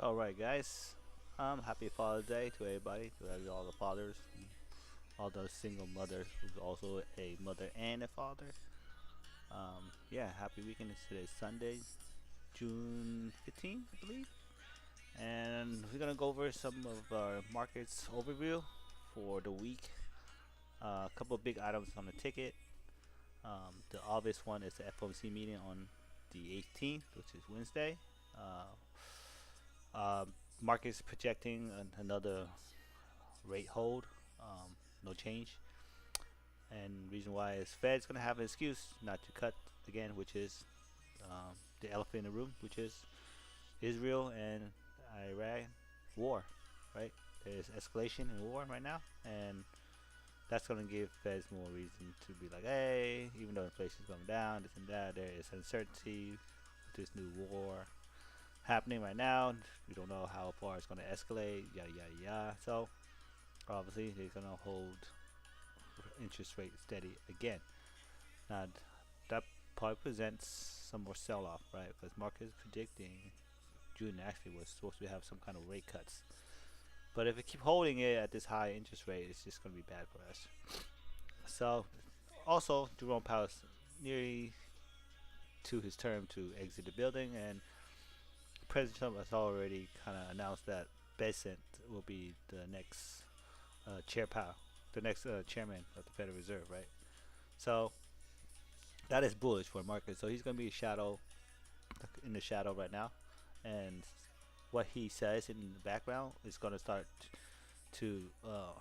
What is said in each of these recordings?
Alright, guys. Happy Father's Day to everybody, to all the fathers, all the single mothers who's also a mother and a father. Yeah, happy weekend. Today's Sunday, June 15th, I believe. And we're going to go over some of our markets overview for the week. A couple of big items on the ticket. The obvious one is the FOMC meeting on the 18th, which is Wednesday. Uh, Markets projecting another rate hold, no change. And reason why is Fed's gonna have an excuse not to cut again, which is the elephant in the room, which is Israel and Iran war, right? There's escalation in war right now, and that's gonna give Feds more reason to be like, hey, even though inflation's going down, this and that, there is uncertainty with this new war happening right now. We don't know how far it's gonna escalate, yada yada yada. So obviously they're gonna hold interest rate steady again. Now that probably presents some more sell-off, right? Because market is predicting June actually was supposed to have some kind of rate cuts. But if we keep holding it at this high interest rate, it's just going to be bad for us. So also Jerome Powell's nearly to his term to exit the building, and President Trump has already kind of announced that Bessent will be the next chair Powell, the next chairman of the Federal Reserve, right? So that is bullish for the market. So he's going to be in the shadow right now, and what he says in the background is going to start to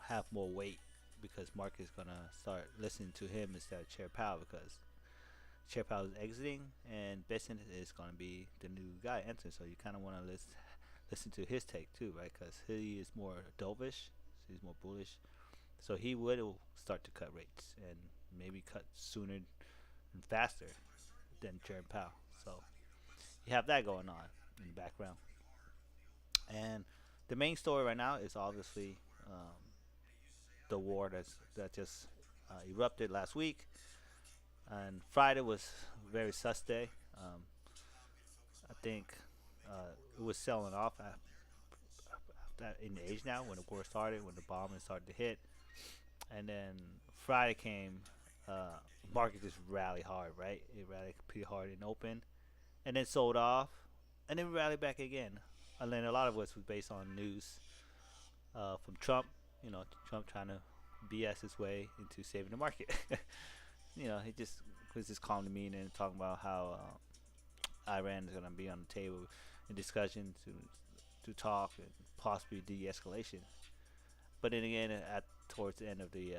have more weight because market is going to start listening to him instead of Chair Powell because Chair Powell is exiting and Bessent is going to be the new guy entering. So you kind of want to listen to his take too, right? Because he is more dovish, so he's more bullish. So he will start to cut rates and maybe cut sooner and faster than Chair Powell. So you have that going on in the background. And the main story right now is obviously the war that just erupted last week. And Friday was very sus day. I think it was selling off in the age now when the war started, when the bombing started to hit. And then Friday came, uh, market just rallied hard, right? It rallied pretty hard in open, and then sold off, and then rallied back again. And then a lot of it was based on news from Trump. Trump trying to BS his way into saving the market. He just was just calm demeanor and talking about how Iran is going to be on the table in discussion to talk and possibly de-escalation. But then again, at towards the end of the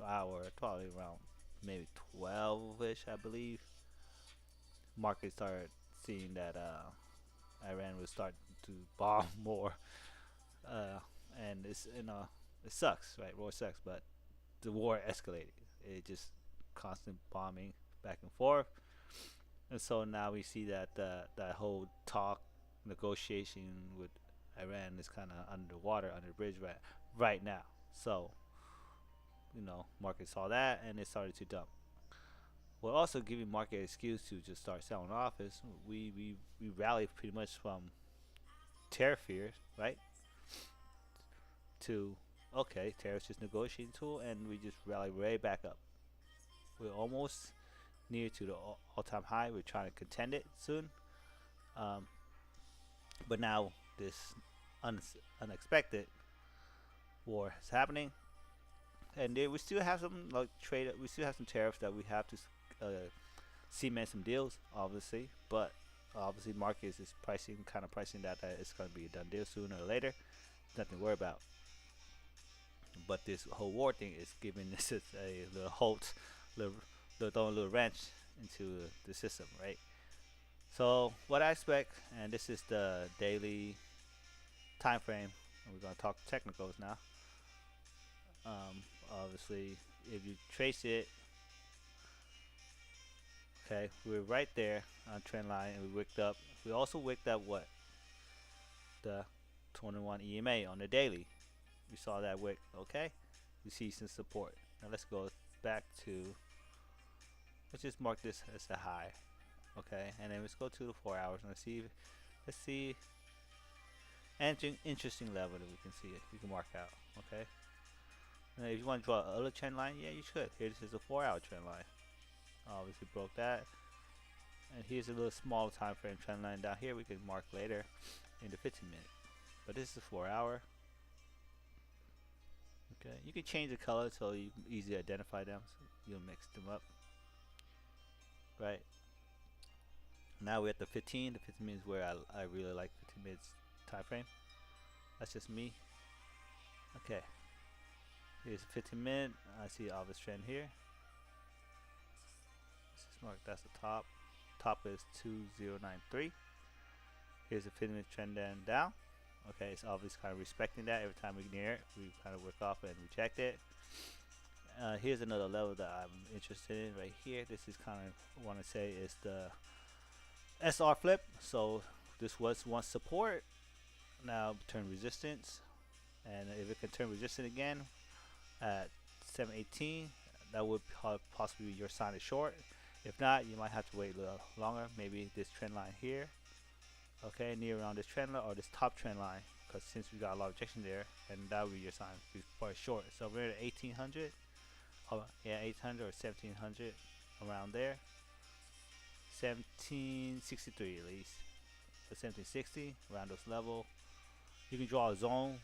hour, probably around maybe 12ish, I believe, market started seeing that Iran was starting to bomb more, uh, and it sucks, right? War sucks, but the war escalated. It just constant bombing back and forth, and so now we see that that whole talk negotiation with Iran is kind of underwater, under the bridge right now. So market saw that and it started to dump. Well, also giving market an excuse to just start selling off is we rallied pretty much from tariff fears, right, to okay, tariffs just negotiating tool, and we just rallied way back up. We're almost near to the all-time high. We're trying to contend it soon, um, but now this unexpected war is happening, and we still have some like trade. We still have some tariffs that we have to cement some deals, obviously. But obviously, markets is pricing that it's going to be a done deal sooner or later. Nothing to worry about. But this whole war thing is giving this a little halt, little, throwing a little wrench into the system, right? So what I expect, and this is the daily time frame. And we're going to talk technicals now. Obviously, if you trace it, okay, we're right there on trend line, and we wicked up. We also wicked up what the 21 EMA on the daily. We saw that wick. Okay, we see some support. Now let's go back to. Let's just mark this as a high. Okay, and then let's go to the 4 hours and let's see. and interesting level that we can see it. We can mark out. Okay. Now, if you want to draw another trend line, yeah, you should. Here, this is a 4-hour trend line. Obviously broke that. And here's a little small time frame trend line down here. We can mark later in the 15-minute. But this is a 4-hour. Okay. You can change the color so you can easily identify them. So you'll mix them up. Right. Now we're at the 15. The 15 minutes where I really like 15 minutes time frame. That's just me. Okay. Here's a 15-minute. I see obvious trend here. This is marked. That's the top. Top is 2093. Here's a 15-minute trend then down. Okay, it's obviously kind of respecting that. Every time we near it, we kind of work off and reject it. Here's another level that I'm interested in right here. This is kind of want to say is the SR flip. So this was once support, now turn resistance, and if it can turn resistant again at 718, that would possibly be your sign is short. If not, you might have to wait a little longer. Maybe this trend line here, okay, near around this trend line or this top trend line, because since we got a lot of rejection there, and that would be your sign for short. So we're at 1800. Yeah, 800 or 1700, around there. 1763 at least. So 1760, around this level. You can draw a zone.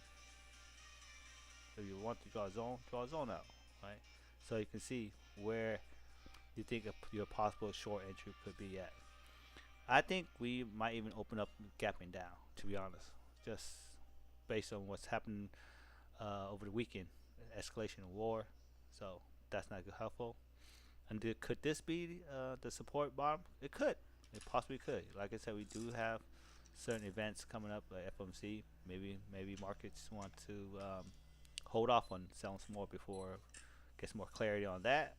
If you want to draw a zone out, right? So you can see where you think your possible short entry could be at. I think we might even open up gapping down, to be honest, just based on what's happened over the weekend, escalation of war. So that's not helpful. And could this be the support bottom? It could. It possibly could. Like I said, we do have certain events coming up, like FOMC. Maybe markets want to hold off on selling some more before get some more clarity on that.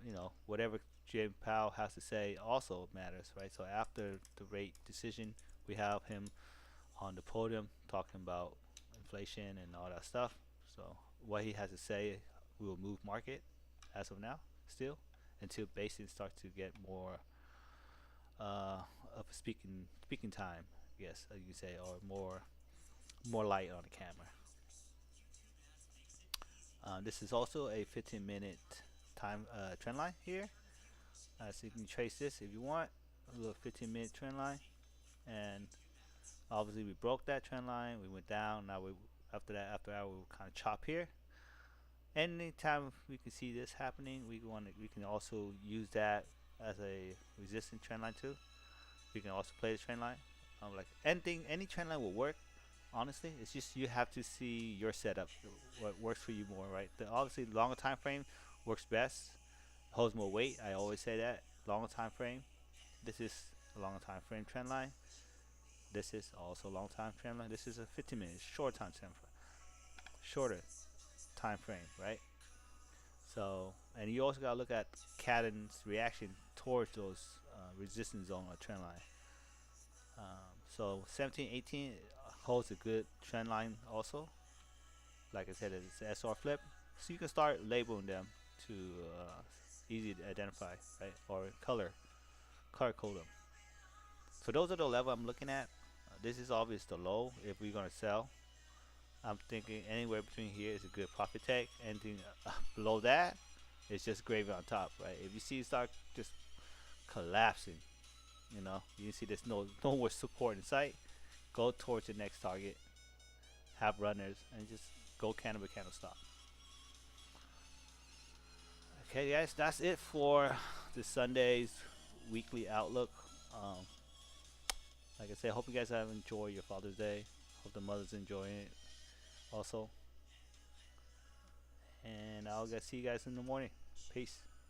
You know, whatever Jim Powell has to say also matters, right? So after the rate decision, we have him on the podium talking about inflation and all that stuff. So what he has to say will move market as of now, still, until basically starts to get more of a speaking time, I guess you could say, or more light on the camera. This is also a 15-minute time trend line here. So you can trace this if you want, a little 15-minute trend line, and obviously we broke that trend line. We went down. Now after that we will kind of chop here. Anytime we can see this happening, we can also use that as a resistance trend line too. We can also play the trend line. Like any trend line will work. Honestly, it's just you have to see your setup, what works for you more, right? Obviously, longer time frame works best, holds more weight. I always say that longer time frame. This is a longer time frame trend line. This is also a long time trend line. This is a 15 minutes short time frame, shorter time frame, right? So, and you also gotta look at cadence reaction towards those resistance zone or trend line. So 1718 holds a good trend line also. Like I said, it's an SR flip, so you can start labeling them to easy to identify, right? Or color code them. So those are the level I'm looking at. This is obvious the low if we're gonna sell. I'm thinking anywhere between here is a good profit take. Anything below that is just gravy on top, right? If you see it start just collapsing, you see there's no more support in sight, go towards the next target, have runners, and just go candle by candle stop. Okay, guys, that's it for the Sunday's weekly outlook. Like I said, hope you guys have enjoyed your Father's Day. Hope the mothers enjoying it also. And I'll see you guys in the morning. Peace.